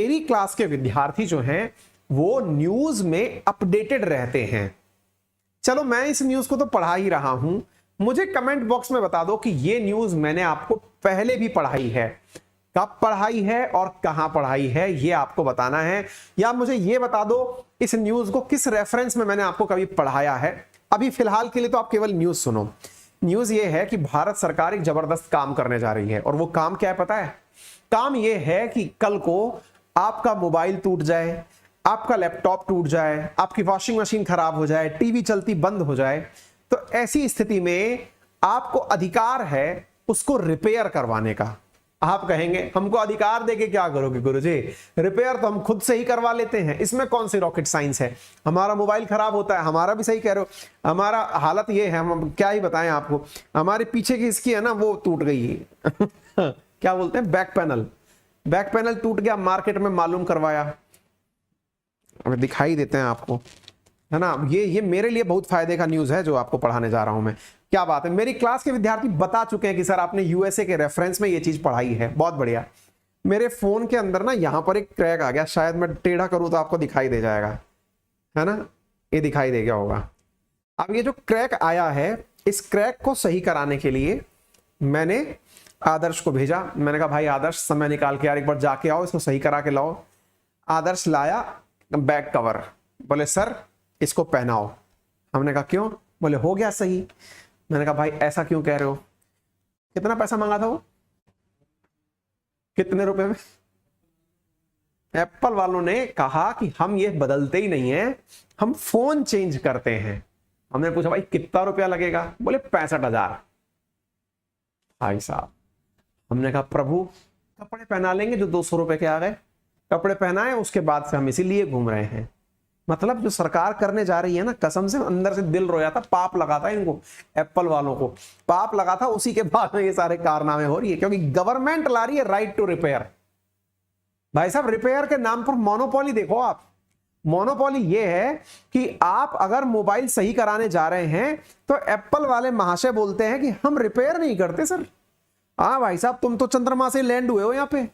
मेरी क्लास के विद्यार्थी जो हैं वो न्यूज में अपडेटेड रहते हैं। चलो मैं इस न्यूज को तो पढ़ा ही रहा हूं, मुझे कमेंट बॉक्स में बता दो कि ये न्यूज मैंने आपको पहले भी पढ़ाई है, कब पढ़ाई है और कहां पढ़ाई है ये आपको बताना है। या मुझे ये बता दो इस न्यूज को किस रेफरेंस में मैंने आपको कभी पढ़ाया है। अभी फिलहाल के लिए तो आप केवल न्यूज सुनो। न्यूज ये है कि भारत सरकार एक जबरदस्त काम करने जा रही है, और वो काम क्या है पता है? काम ये है कि कल को आपका मोबाइल टूट जाए, आपका लैपटॉप टूट जाए, आपकी वॉशिंग मशीन खराब हो जाए, टीवी चलती बंद हो जाए, तो ऐसी स्थिति में आपको अधिकार है उसको रिपेयर करवाने का। आप कहेंगे हमको अधिकार देके क्या करोगे गुरुजी, रिपेयर तो हम खुद से ही करवा लेते हैं, इसमें कौन सी रॉकेट साइंस है। हमारा मोबाइल खराब होता है, हमारा भी सही कह रहे हो, हमारा हालत ये है, हम क्या ही बताएं आपको, हमारे पीछे की इसकी है ना वो टूट गई है क्या बोलते हैं, बैक पैनल टूट गया, मार्केट में मालूम करवाया। अब दिखाई देते हैं आपको, है ना। ये मेरे लिए बहुत फायदे का न्यूज है जो आपको पढ़ाने जा रहा हूं मैं। क्या बात है, मेरी क्लास के विद्यार्थी बता चुके हैं कि सर आपने यूएसए के रेफरेंस में ये चीज पढ़ाई है, बहुत बढ़िया। मेरे फोन के अंदर ना यहां पर एक क्रैक आ गया, शायद मैं टेढ़ा करूं तो आपको दिखाई दे जाएगा, है ना, ये दिखाई दे गया होगा। अब ये जो क्रैक आया है, इस क्रैक को सही कराने के लिए मैंने आदर्श को भेजा। मैंने कहा भाई आदर्श समय निकाल के यार एक बार जाके आओ, इसको सही करा के लाओ। आदर्श लाया बैक कवर, बोले सर इसको पहनाओ। हमने कहा क्यों? बोले हो गया सही। मैंने कहा भाई ऐसा क्यों कह रहे हो? कितना पैसा मांगा था वो? कितने रुपए में? एप्पल वालों ने कहा कि हम ये बदलते ही नहीं है, हम फोन चेंज करते हैं। हमने पूछा भाई कितना रुपया लगेगा? बोले 65,000। भाई साहब, हमने कहा प्रभु कपड़े पहना लेंगे जो 200 रुपए के आ गए, कपड़े पहनाए उसके बाद से हम इसीलिए घूम रहे हैं। मतलब जो सरकार करने जा रही है ना, कसम से अंदर से दिल रोया था, पाप लगा था इनको, एप्पल वालों को पाप लगा था। उसी के बाद में ये सारे कारनामे हो रही है, क्योंकि गवर्नमेंट ला रही है राइट टू रिपेयर। भाई साहब रिपेयर के नाम पर मोनोपोली देखो आप। मोनोपोली ये है कि आप अगर मोबाइल सही कराने जा रहे हैं तो एप्पल वाले महाशय बोलते हैं कि हम रिपेयर नहीं करते सर। हाँ भाई साहब, तुम तो चंद्रमा से लैंड हुए हो यहाँ पे,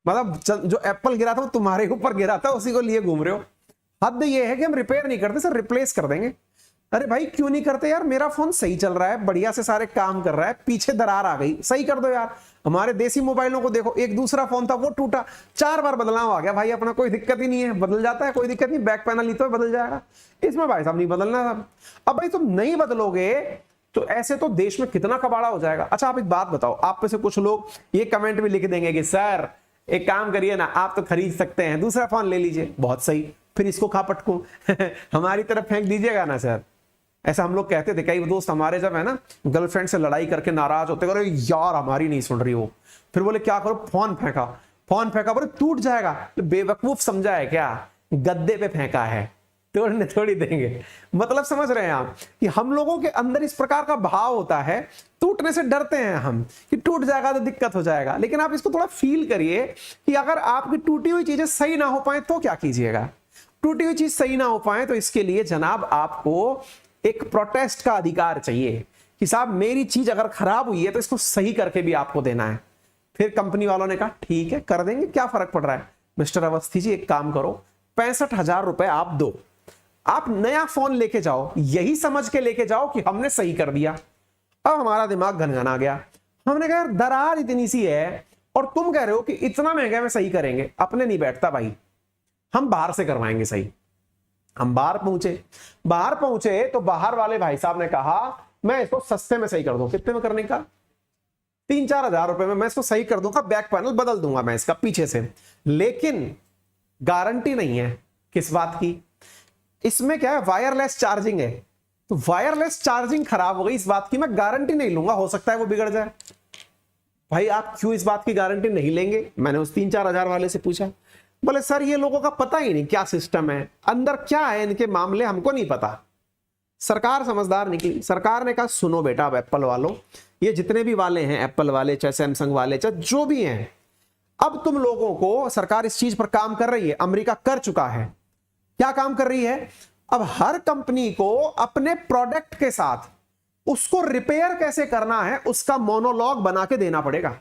मतलब जो एप्पल गिरा था वो तुम्हारे ऊपर गिरा था, उसी को लिए घूम रहे हो। हद ये है कि हम रिपेयर नहीं करते सर, रिप्लेस कर देंगे। अरे भाई क्यों नहीं करते यार, मेरा फोन सही चल रहा है, बढ़िया से सारे काम कर रहा है, पीछे दरार आ गई, सही कर दो यार। हमारे देसी मोबाइलों को देखो, एक दूसरा फोन था वो टूटा, 4 बार बदलाव आ गया भाई अपना, कोई दिक्कत ही नहीं है, बदल जाता है, कोई दिक्कत नहीं, बैक पैनल ही तो बदल जाएगा। इसमें भाई साहब नहीं बदलना था। अब भाई तुम नहीं बदलोगे तो ऐसे तो देश में कितना कबाड़ा हो जाएगा। अच्छा आप एक बात बताओ, आप में से कुछ लोग ये कमेंट भी लिख देंगे कि सर एक काम करिए ना, आप तो खरीद सकते हैं, दूसरा फोन ले लीजिए। बहुत सही, फिर इसको खा पटकूं हमारी तरफ फेंक दीजिएगा ना सर। ऐसा हम लोग कहते थे, कई दोस्त हमारे जब है ना गर्लफ्रेंड से लड़ाई करके नाराज होते, अरे यार हमारी नहीं सुन रही हो, फिर बोले क्या करो, फोन फेंका, बोले टूट जाएगा। तो बेवकूफ समझा है क्या? गद्दे पे फेंका है, तोड़ने थोड़ी देंगे। मतलब समझ रहे हैं आप कि हम लोगों के अंदर इस प्रकार का भाव होता है, टूटने से डरते हैं हम कि टूट जाएगा तो दिक्कत हो जाएगा। लेकिन आप इसको थोड़ा फील करिए कि अगर आपकी टूटी हुई चीजें सही ना हो पाए तो क्या कीजिएगा। टूटी हुई चीज सही ना हो पाए तो इसके लिए जनाब आपको एक प्रोटेस्ट का अधिकार चाहिए कि साहब मेरी चीज अगर खराब हुई है तो इसको सही करके भी आपको देना है। फिर कंपनी वालों ने कहा ठीक है कर देंगे, क्या फर्क पड़ रहा है। मिस्टर अवस्थी जी एक काम करो, 65,000 रुपए आप दो, आप नया फोन लेके जाओ, यही समझ के लेके जाओ कि हमने सही कर दिया। अब हमारा दिमाग घनघना गया, हमने कहा यार दरार इतनी सी है और तुम कह रहे हो कि इतना महंगा में सही करेंगे, अपने नहीं बैठता भाई, हम बाहर से करवाएंगे सही। हम बाहर पहुंचे तो बाहर वाले भाई साहब ने कहा मैं इसको सस्ते में सही कर दूं। कितने में करने का? 3-4 हजार रुपए में मैं इसको सही कर दूंगा, बैक पैनल बदल दूंगा मैं इसका पीछे से, लेकिन गारंटी नहीं है। किस बात की? इसमें क्या है, वायरलेस चार्जिंग है, तो वायरलेस चार्जिंग खराब हो गई, इस बात की मैं गारंटी नहीं लूंगा, हो सकता है वो बिगड़ जाए। भाई आप क्यों इस बात की गारंटी नहीं लेंगे? मैंने उस 3-4 हजार वाले से पूछा। बोले सर ये लोगों का पता ही नहीं क्या सिस्टम है, अंदर क्या है इनके मामले, हमको नहीं पता। सरकार समझदार निकली, सरकार ने कहा सुनो बेटा, अब एप्पल वालों, ये जितने भी वाले हैं, एप्पल वाले चाहे सैमसंग वाले चाहे जो भी हैं, अब तुम लोगों को सरकार इस चीज पर काम कर रही है, अमेरिका कर चुका है। क्या काम कर रही है? अब हर कंपनी को अपने प्रोडक्ट के साथ उसको रिपेयर कैसे करना है उसका मोनोलॉग बना के देना पड़ेगा।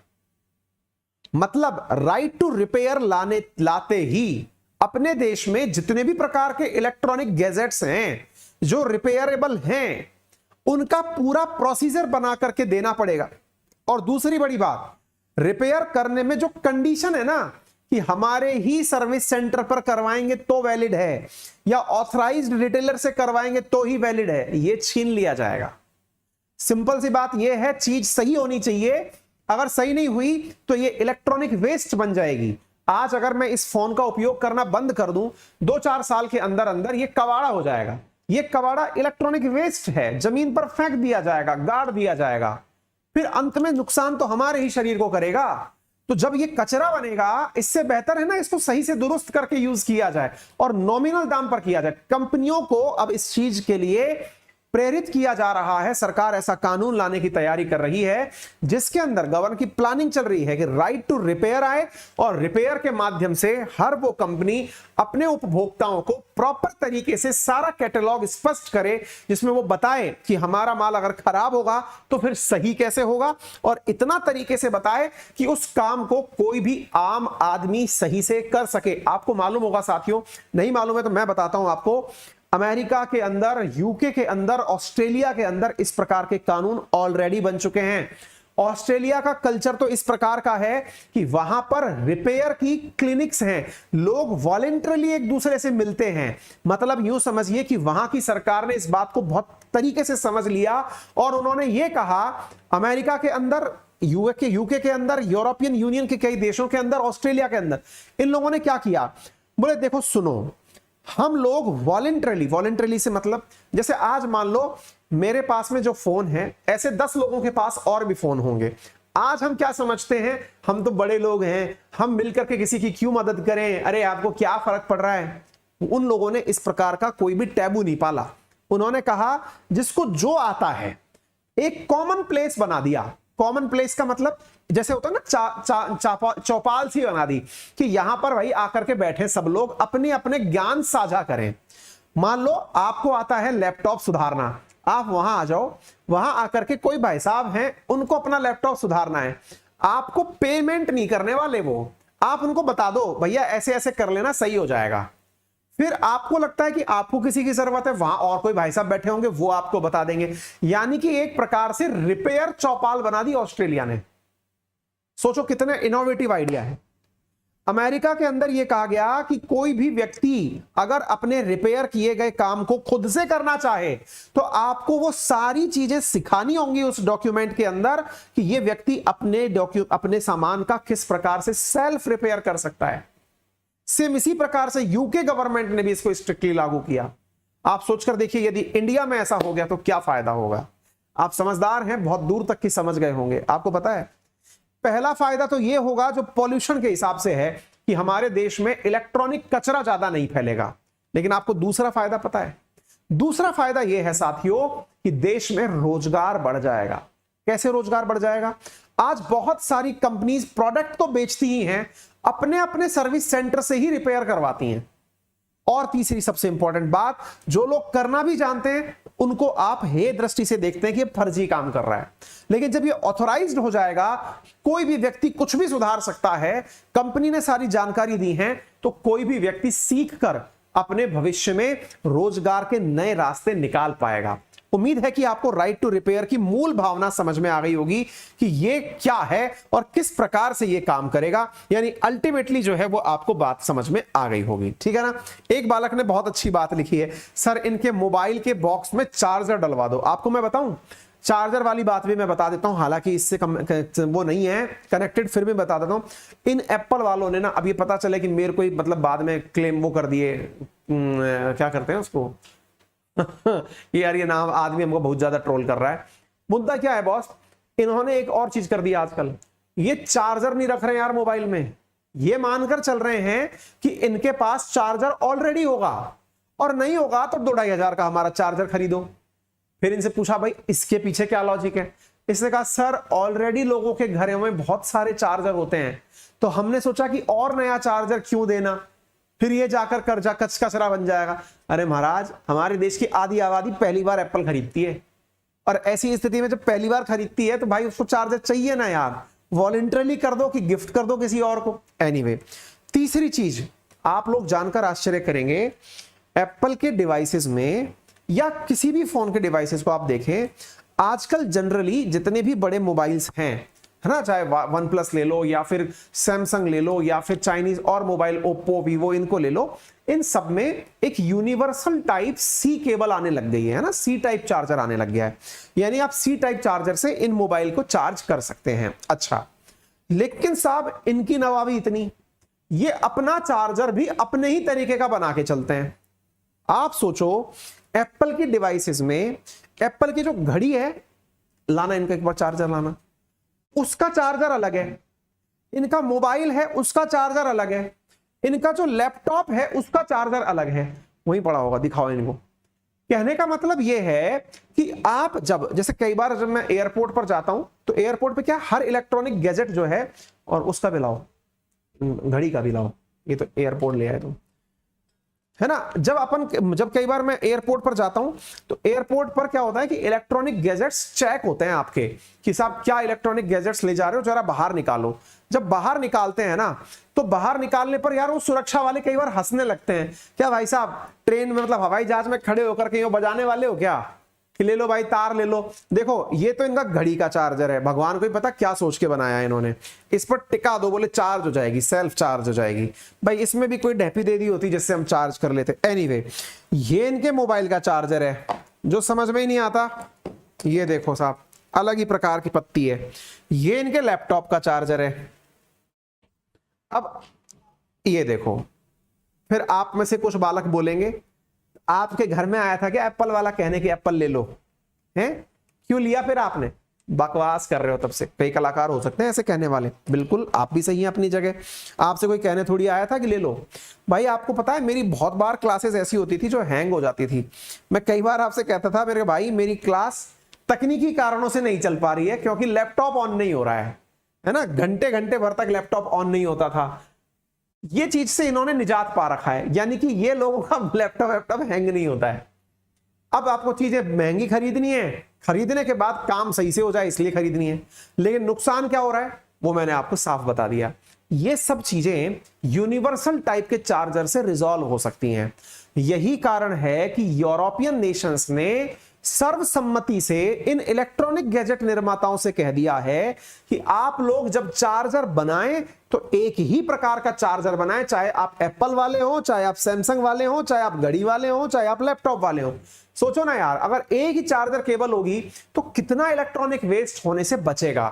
मतलब राइट टू रिपेयर लाते ही अपने देश में जितने भी प्रकार के इलेक्ट्रॉनिक गैजेट्स हैं जो रिपेयरेबल हैं, उनका पूरा प्रोसीजर बना करके देना पड़ेगा। और दूसरी बड़ी बात, रिपेयर करने में जो कंडीशन है ना कि हमारे ही सर्विस सेंटर पर करवाएंगे तो वैलिड है, या ऑथराइज्ड रिटेलर से करवाएंगे तो ही वैलिड है, यह छीन लिया जाएगा। सिंपल सी बात यह है, चीज सही होनी चाहिए। अगर सही नहीं हुई तो यह इलेक्ट्रॉनिक वेस्ट बन जाएगी। आज अगर मैं इस फोन का उपयोग करना बंद कर दूं, 2-4 साल के अंदर अंदर यह कबाड़ा हो जाएगा। यह कबाड़ा इलेक्ट्रॉनिक वेस्ट है, जमीन पर फेंक दिया जाएगा, गाड़ दिया जाएगा, फिर अंत में नुकसान तो हमारे ही शरीर को करेगा। तो जब ये कचरा बनेगा, इससे बेहतर है ना इसको सही से दुरुस्त करके यूज किया जाए और नॉमिनल दाम पर किया जाए। कंपनियों को अब इस चीज के लिए प्रेरित किया जा रहा है। सरकार ऐसा कानून लाने की तैयारी कर रही है जिसके अंदर गवर्नर की प्लानिंग चल रही है कि राइट टू रिपेयर आए और रिपेयर के माध्यम से हर वो कंपनी अपने उपभोक्ताओं को प्रॉपर तरीके से सारा कैटलॉग स्पष्ट करे, जिसमें वो बताए कि हमारा माल अगर खराब होगा तो फिर सही कैसे होगा, और इतना तरीके से बताए कि उस काम को कोई भी आम आदमी सही से कर सके। आपको मालूम होगा साथियों, नहीं मालूम है तो मैं बताता हूं आपको, अमेरिका के अंदर, यूके के अंदर, ऑस्ट्रेलिया के अंदर इस प्रकार के कानून ऑलरेडी बन चुके हैं। ऑस्ट्रेलिया का कल्चर तो इस प्रकार का है कि वहां पर रिपेयर की क्लिनिक्स हैं, लोग वॉलेंटरली एक दूसरे से मिलते हैं। मतलब यूं समझिए कि वहां की सरकार ने इस बात को बहुत तरीके से समझ लिया और उन्होंने ये कहा, अमेरिका के अंदर, यूके के अंदर, यूरोपियन यूनियन के कई देशों के अंदर, ऑस्ट्रेलिया के अंदर, इन लोगों ने क्या किया, बोले देखो सुनो, हम लोग वॉलेंटरली से मतलब जैसे आज मान लो मेरे पास में जो फोन है, ऐसे 10 लोगों के पास और भी फोन होंगे। आज हम क्या समझते हैं, हम तो बड़े लोग हैं, हम मिलकर के किसी की क्यों मदद करें, अरे आपको क्या फर्क पड़ रहा है। उन लोगों ने इस प्रकार का कोई भी टैबू नहीं पाला। उन्होंने कहा जिसको जो आता है, एक कॉमन प्लेस बना दिया। कॉमन प्लेस का मतलब जैसे होता है ना, चौपाल सी बना दी कि यहां पर भाई आकर के बैठे सब लोग अपने अपने ज्ञान साझा करें। मान लो आपको आता है लैपटॉप सुधारना, आप वहां आ जाओ, वहां आकर के कोई भाई साहब हैं, उनको अपना लैपटॉप सुधारना है, आपको पेमेंट नहीं करने वाले वो, आप उनको बता दो भैया ऐसे ऐसे कर लेना, सही हो जाएगा। फिर आपको लगता है कि आपको किसी की जरूरत है, वहां और कोई भाई साहब बैठे होंगे, वो आपको बता देंगे। यानी कि एक प्रकार से रिपेयर चौपाल बना दी ऑस्ट्रेलिया ने। सोचो कितने इनोवेटिव आइडिया है। अमेरिका के अंदर यह कहा गया कि कोई भी व्यक्ति अगर अपने रिपेयर किए गए काम को खुद से करना चाहे तो आपको वो सारी चीजें सिखानी होंगी उस डॉक्यूमेंट के अंदर कि यह व्यक्ति अपने सामान का किस प्रकार से सेल्फ रिपेयर कर सकता है। सेम इसी प्रकार से यूके गवर्नमेंट ने भी इसको स्ट्रिक्टली लागू किया। आप सोचकर देखिए यदि इंडिया में ऐसा हो गया तो क्या फायदा होगा। आप समझदार हैं, बहुत दूर तक की समझ गए होंगे। आपको पता है पहला फायदा तो यह होगा जो पॉल्यूशन के हिसाब से है कि हमारे देश में इलेक्ट्रॉनिक कचरा ज्यादा नहीं फैलेगा। लेकिन आपको दूसरा फायदा पता है? दूसरा फायदा यह है साथियों कि देश में रोजगार बढ़ जाएगा। कैसे रोजगार बढ़ जाएगा? आज बहुत सारी कंपनीज प्रोडक्ट तो बेचती ही हैं, अपने अपने सर्विस सेंटर से ही रिपेयर करवाती हैं। और तीसरी सबसे इंपॉर्टेंट बात, जो लोग करना भी जानते हैं उनको आप हे दृष्टि से देखते हैं कि ये फर्जी काम कर रहा है। लेकिन जब ये ऑथराइज्ड हो जाएगा, कोई भी व्यक्ति कुछ भी सुधार सकता है, कंपनी ने सारी जानकारी दी है, तो कोई भी व्यक्ति सीख कर अपने भविष्य में रोजगार के नए रास्ते निकाल पाएगा। उम्मीद है कि आपको राइट टू रिपेयर की मूल भावना समझ में आ गई होगी कि ये क्या है और किस प्रकार से ये काम करेगा। यानी अल्टीमेटली जो है वो आपको बात समझ में आ गई होगी। ठीक है ना। एक बालक ने बहुत अच्छी बात लिखी है, सर इनके मोबाइल के बॉक्स में चार्जर डलवा दो। आपको मैं बताऊं, चार्जर वाली बात भी मैं बता देता हूं, हालांकि इससे वो नहीं है कनेक्टेड, फिर भी बता देता हूं। इन एप्पल वालों ने ना, अब ये पता चले कि मेरे को मतलब बाद में क्लेम वो कर दिए, क्या करते हैं उसको यार ये नाम आदमी हमको बहुत ज्यादा ट्रोल कर रहा है। मुद्दा क्या है बॉस, इन्होंने एक और चीज कर दी आजकल, ये चार्जर नहीं रख रहे यार मोबाइल में, ये मानकर चल रहे हैं कि इनके पास चार्जर ऑलरेडी होगा, और नहीं होगा तो 2-2.5 हजार का हमारा चार्जर खरीदो। फिर इनसे पूछा भाई इसके पीछे क्या लॉजिक है? इसने कहा सर ऑलरेडी लोगों के घरों में बहुत सारे चार्जर होते हैं, तो हमने सोचा कि और नया चार्जर क्यों देना, फिर ये जाकर कर्जा कचरा बन जाएगा। अरे महाराज, हमारे देश की आधी आबादी पहली बार एप्पल खरीदती है, और ऐसी स्थिति में जब पहली बार खरीदती है तो भाई उसको चार्जर चाहिए ना यार। वॉलंटरली कर दो कि गिफ्ट कर दो किसी और को। एनीवे, तीसरी चीज आप लोग जानकर आश्चर्य करेंगे, एप्पल के डिवाइसेस में या किसी भी फोन के डिवाइसेस को आप देखें, आजकल जनरली जितने भी बड़े मोबाइल्स हैं, है ना, चाहे वन प्लस ले लो या फिर सैमसंग ले लो या फिर चाइनीज और मोबाइल ओप्पो वीवो इनको ले लो, इन सब में एक यूनिवर्सल टाइप सी केबल आने लग गई है ना, सी टाइप चार्जर आने लग गया है, यानी आप सी टाइप चार्जर से इन मोबाइल को चार्ज कर सकते हैं। अच्छा, लेकिन साहब इनकी नवाबी इतनी, ये अपना चार्जर भी अपने ही तरीके का बना के चलते हैं। आप सोचो, एप्पल की डिवाइसेस में एप्पल की जो घड़ी है, लाना इनका एक बार चार्जर लाना, उसका चार्जर अलग है, इनका मोबाइल है उसका चार्जर अलग है, इनका जो लैपटॉप है उसका चार्जर अलग है। वहीं पड़ा होगा, दिखाओ इनको। कहने का मतलब यह है कि आप जब, जैसे कई बार जब मैं एयरपोर्ट पर जाता हूं तो एयरपोर्ट पे क्या हर इलेक्ट्रॉनिक गैजेट जो है, और उसका भी लाओ, घड़ी का भी लाओ, ये तो एयरपोर्ट ले आए तुम, है ना। जब कई बार मैं एयरपोर्ट पर जाता हूं तो एयरपोर्ट पर क्या होता है कि इलेक्ट्रॉनिक गैजेट्स चेक होते हैं आपके, कि साहब क्या इलेक्ट्रॉनिक गैजेट्स ले जा रहे हो, जरा बाहर निकालो। जब बाहर निकालते हैं ना, तो बाहर निकालने पर यार वो सुरक्षा वाले कई बार हंसने लगते हैं, क्या भाई साहब ट्रेन में मतलब हवाई जहाज में खड़े होकर कहीं बजाने वाले हो क्या, कि ले लो भाई तार ले लो। देखो ये तो इनका घड़ी का चार्जर है, भगवान को ही पता क्या सोच के बनाया है इन्होंने, इस पर टिका दो, बोले चार्ज हो जाएगी, सेल्फ चार्ज हो जाएगी। भाई इसमें भी कोई ढेपी दे दी होती जिससे हम चार्ज कर लेते। एनीवे, ये इनके मोबाइल का चार्जर है, जो समझ में ही नहीं आता, ये देखो साहब अलग ही प्रकार की पत्ती है। ये इनके लैपटॉप का चार्जर है। अब ये देखो, फिर आप में से कुछ बालक बोलेंगे, आपके घर में आया था क्या एप्पल वाला कहने की एप्पल ले लो, हैं क्यों लिया फिर आपने, बकवास कर रहे हो। तब से कई कलाकार हो सकते हैं ऐसे कहने वाले, बिल्कुल आप भी सही हैं अपनी जगह, आपसे कोई कहने थोड़ी आया था कि ले लो। भाई आपको पता है मेरी बहुत बार क्लासेस ऐसी होती थी जो हैंग हो जाती थी। मैं कई बार आपसे कहता था मेरे भाई मेरी क्लास तकनीकी कारणों से नहीं चल पा रही है, क्योंकि लैपटॉप ऑन नहीं हो रहा है ना, घंटे घंटे भर तक लैपटॉप ऑन नहीं होता था। ये चीज से इन्होंने निजात पा रखा है, यानी कि ये लोगों का लैपटॉप हैंग नहीं होता है। अब आपको चीजें महंगी खरीदनी है, खरीदने के बाद काम सही से हो जाए इसलिए खरीदनी है, लेकिन नुकसान क्या हो रहा है वो मैंने आपको साफ बता दिया। ये सब चीजें यूनिवर्सल टाइप के चार्जर से रिजॉल्व हो सकती हैं। यही कारण है कि यूरोपियन नेशंस ने सर्वसम्मति से इन इलेक्ट्रॉनिक गैजेट निर्माताओं से कह दिया है कि आप लोग जब चार्जर बनाएं तो एक ही प्रकार का चार्जर बनाएं, चाहे आप एप्पल वाले हो, चाहे आप सैमसंग वाले हो, चाहे आप घड़ी वाले हो, चाहे आप लैपटॉप वाले हो। सोचो ना यार, अगर एक ही चार्जर केबल होगी तो कितना इलेक्ट्रॉनिक वेस्ट होने से बचेगा।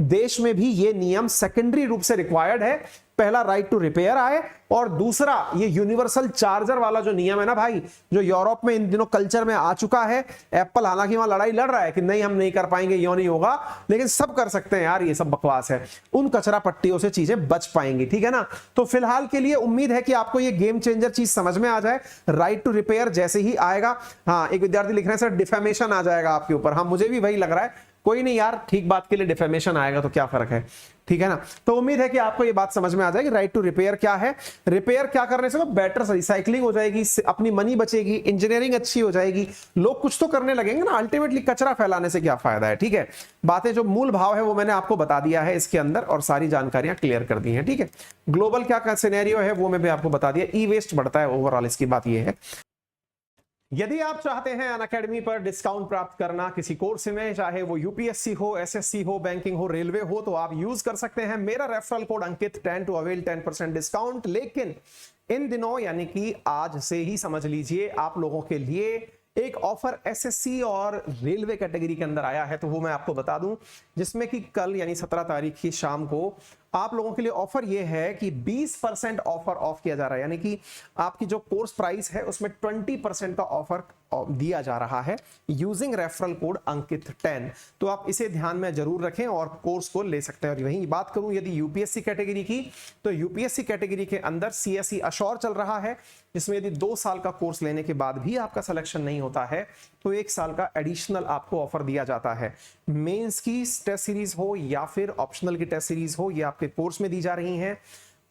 देश में भी ये नियम सेकेंडरी रूप से रिक्वायर्ड है। पहला राइट टू रिपेयर आए, और दूसरा ये यूनिवर्सल चार्जर वाला जो नियम है ना भाई, जो यूरोप में इन दिनों कल्चर में आ चुका है। एप्पल हालांकि वहां लड़ाई लड़ रहा है कि नहीं हम नहीं कर पाएंगे, यो नहीं होगा, लेकिन सब कर सकते हैं यार, ये सब बकवास है। उन कचरा पट्टियों से चीजें बच पाएंगी, ठीक है ना। तो फिलहाल के लिए उम्मीद है कि आपको ये गेम चेंजर चीज समझ में आ जाए। राइट टू रिपेयर जैसे ही आएगा, हाँ एक विद्यार्थी लिख रहे हैं सर डिफेमेशन आ जाएगा आपके ऊपर। हाँ मुझे भी वही लग रहा है, कोई नहीं यार, ठीक बात के लिए डिफेमेशन आएगा तो क्या फर्क है, ठीक है ना। तो उम्मीद है कि आपको ये बात समझ में आ जाएगी। राइट टू रिपेयर क्या है, रिपेयर क्या करने से बेटर रिसाइकलिंग हो जाएगी, अपनी मनी बचेगी, इंजीनियरिंग अच्छी हो जाएगी, लोग कुछ तो करने लगेंगे ना। अल्टीमेटली कचरा फैलाने से क्या फायदा है, ठीक है। बातें जो मूल भाव है वो मैंने आपको बता दिया है इसके अंदर, और सारी जानकारियां क्लियर कर दी हैं, ठीक है। ग्लोबल क्या सिनेरियो है वो मैं भी आपको बता दिया। ई वेस्ट बढ़ता है ओवरऑल, इसकी बात ये है। यदि आप चाहते हैं अनअकैडमी पर डिस्काउंट प्राप्त करना किसी कोर्स में, चाहे वो यूपीएससी हो, एसएससी हो, बैंकिंग हो, रेलवे हो, तो आप यूज कर सकते हैं मेरा referral code Ankit 10 to avail 10% discount. लेकिन इन दिनों यानी कि आज से ही समझ लीजिए आप लोगों के लिए एक ऑफर एसएससी और रेलवे कैटेगरी के अंदर आया है, तो वो मैं आपको बता दूं, जिसमें कि कल यानी 17 तारीख की शाम को आप लोगों के लिए ऑफर ये है कि 20% ऑफर ऑफ किया जा रहा है, यानी कि आपकी जो कोर्स प्राइस है उसमें 20% का ऑफर दिया जा रहा है यूजिंग रेफरल कोड अंकित 10। तो आप इसे ध्यान में जरूर रखें और कोर्स को ले सकते हैं। और वहीं बात करूं यदि यूपीएससी कैटेगरी की, तो यूपीएससी कैटेगरी के अंदर सीएसई अश्योर चल रहा है, जिसमें यदि 2 साल का कोर्स लेने के बाद भी आपका सिलेक्शन नहीं होता है तो 1 साल का एडिशनल आपको ऑफर दिया जाता है। मेंस की टेस्ट सीरीज हो या फिर ऑप्शनल की टेस्ट सीरीज हो, ये आपके कोर्स में दी जा रही हैं।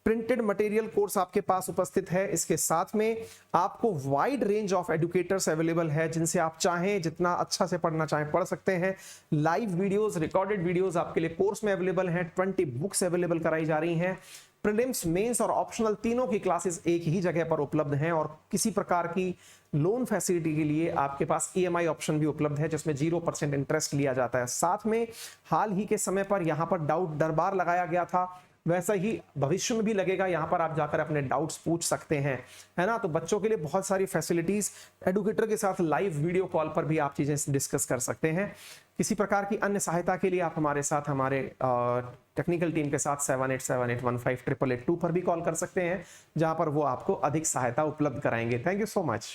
प्रिंटेड मटेरियल कोर्स आपके पास उपस्थित है। इसके साथ में आपको wide range of educators available है, जिनसे आप चाहें जितना अच्छा से पढ़ना चाहें पढ़ सकते हैं। लाइव वीडियोस, रिकॉर्डेड वीडियोस आपके लिए कोर्स में अवेलेबल हैं। 20 बुक्स अवेलेबल कराई जा रही हैं। प्रीलिम्स, मेंस और ऑप्शनल तीनों की क्लासेस एक ही जगह पर उपलब्ध हैं, और किसी प्रकार की लोन फैसिलिटी के लिए आपके पास ईएमआई ऑप्शन भी उपलब्ध है, जिसमें 0% इंटरेस्ट लिया जाता है। साथ में हाल ही के समय पर यहां पर डाउट दरबार लगाया गया था, वैसा ही भविष्य में भी लगेगा। यहां पर आप जाकर अपने डाउट्स पूछ सकते हैं, है ना। तो बच्चों के लिए बहुत सारी फैसिलिटीज, एडुकेटर के साथ लाइव वीडियो कॉल पर भी आप चीजें डिस्कस कर सकते हैं। किसी प्रकार की अन्य सहायता के लिए आप हमारे साथ, हमारे टेक्निकल टीम के साथ 7878158882 पर भी कॉल कर सकते हैं, जहां पर वो आपको अधिक सहायता उपलब्ध कराएंगे। Thank you so much.